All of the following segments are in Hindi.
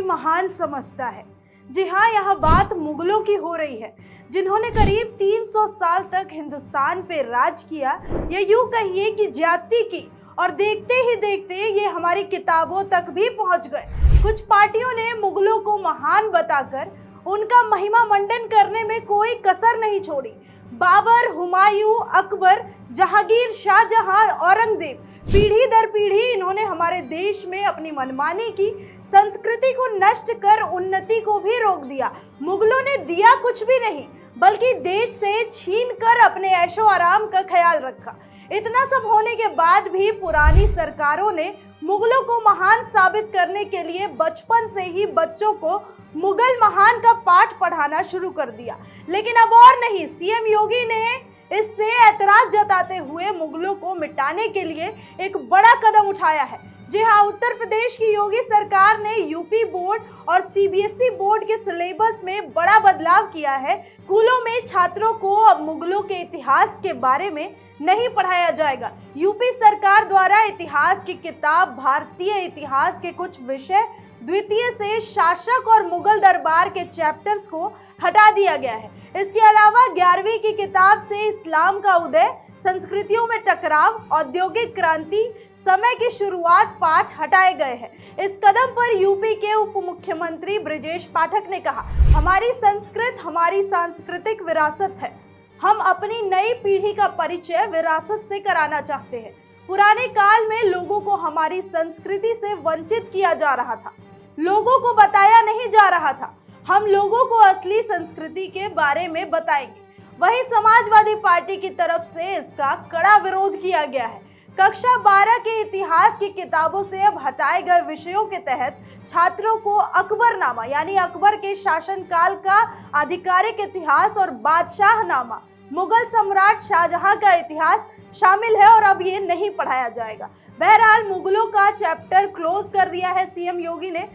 महान समझता है। जी हाँ, यहाँ बात मुगलों की हो रही है, जिन्होंने करीब 300 साल तक हिंदुस्तान पे राज किया, या यूं कहिए कि ज्यादती की, और देखते ही देखते ये हमारी किताबों तक भी पहुंच गए। कुछ पार्टियों ने मुगलों को महान बताकर उनका महिमा मंडन करने में कोई कसर नहीं छोड़ी। बाबर, हुमायूं, अकबर, जहांगीर, शाहजहां, औरंगजेब, पीढ़ी दर पीढ़ी इन्होंने हमारे देश में अपनी मनमानी की, संस्कृति को नष्ट कर उन्नति को भी रोक दिया। मुगलों ने दिया कुछ भी नहीं, बल्कि देश से छीन कर अपने ऐशो आराम का ख्याल रखा। इतना सब होने के बाद भी पुरानी सरकारों ने मुगलों को महान साबित करने के लिए बचपन से ही बच्चों को मुगल महान का पाठ पढ़ाना शुरू कर दिया। लेकिन अब और नहीं, सीएम योगी ने इससे ऐतराज जताते हुए मुगलों को मिटाने के लिए एक बड़ा कदम उठाया है। जी हाँ, उत्तर प्रदेश की योगी सरकार ने यूपी बोर्ड और सीबीएसई बोर्ड के सिलेबस में बड़ा बदलाव किया है। स्कूलों में छात्रों को अब मुगलों के इतिहास के बारे में नहीं पढ़ाया जाएगा। यूपी सरकार द्वारा इतिहास की किताब भारतीय इतिहास के कुछ विषय, द्वितीय से शासक और मुगल दरबार के चैप्टर्स को हटा दिया गया है। इसके अलावा 11वीं की किताब से इस्लाम का उदय, संस्कृतियों में टकराव, औद्योगिक क्रांति, समय की शुरुआत पाठ हटाए गए हैं। इस कदम पर यूपी के उप मुख्यमंत्री ब्रजेश पाठक ने कहा, हमारी संस्कृत हमारी सांस्कृतिक विरासत है। हम अपनी नई पीढ़ी का परिचय विरासत से कराना चाहते हैं। पुराने काल में लोगों को हमारी संस्कृति से वंचित किया जा रहा था, लोगों को बताया नहीं जा रहा था। हम लोगों को असली संस्कृति के बारे में बताएंगे। वहीं समाजवादी पार्टी की तरफ से इसका कड़ा विरोध किया गया है। कक्षा 12 के इतिहास की किताबों से अब हटाए गए विषयों के तहत छात्रों को अकबरनामा यानी अकबर के शासनकाल का आधिकारिक इतिहास और बादशाहनामा मुगल सम्राट शाहजहां का इतिहास शामिल है, और अब ये नहीं पढ़ाया जाएगा। बहरहाल मुगलों का चैप्टर क्लोज कर दिया है सीएम योगी ने।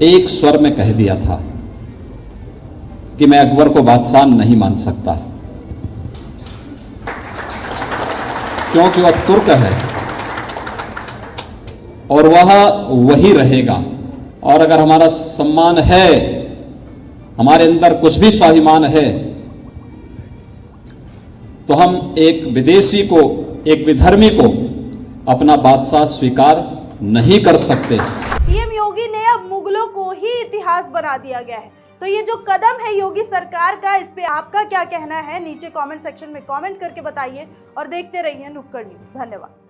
एक स्वर में कह दिया था कि मैं अकबर को बादशाह नहीं मान सकता, क्योंकि वह तुर्क है और वह वही रहेगा। और अगर हमारा सम्मान है, हमारे अंदर कुछ भी स्वाभिमान है, तो हम एक विदेशी को, एक विधर्मी को अपना बादशाह स्वीकार नहीं कर सकते। सीएम योगी ने अब मुगलों को ही इतिहास बना दिया गया है। तो ये जो कदम है योगी सरकार का, इस पे आपका क्या कहना है? नीचे कमेंट सेक्शन में कमेंट करके बताइए और देखते रहिए नुक्कड़ न्यूज़। धन्यवाद।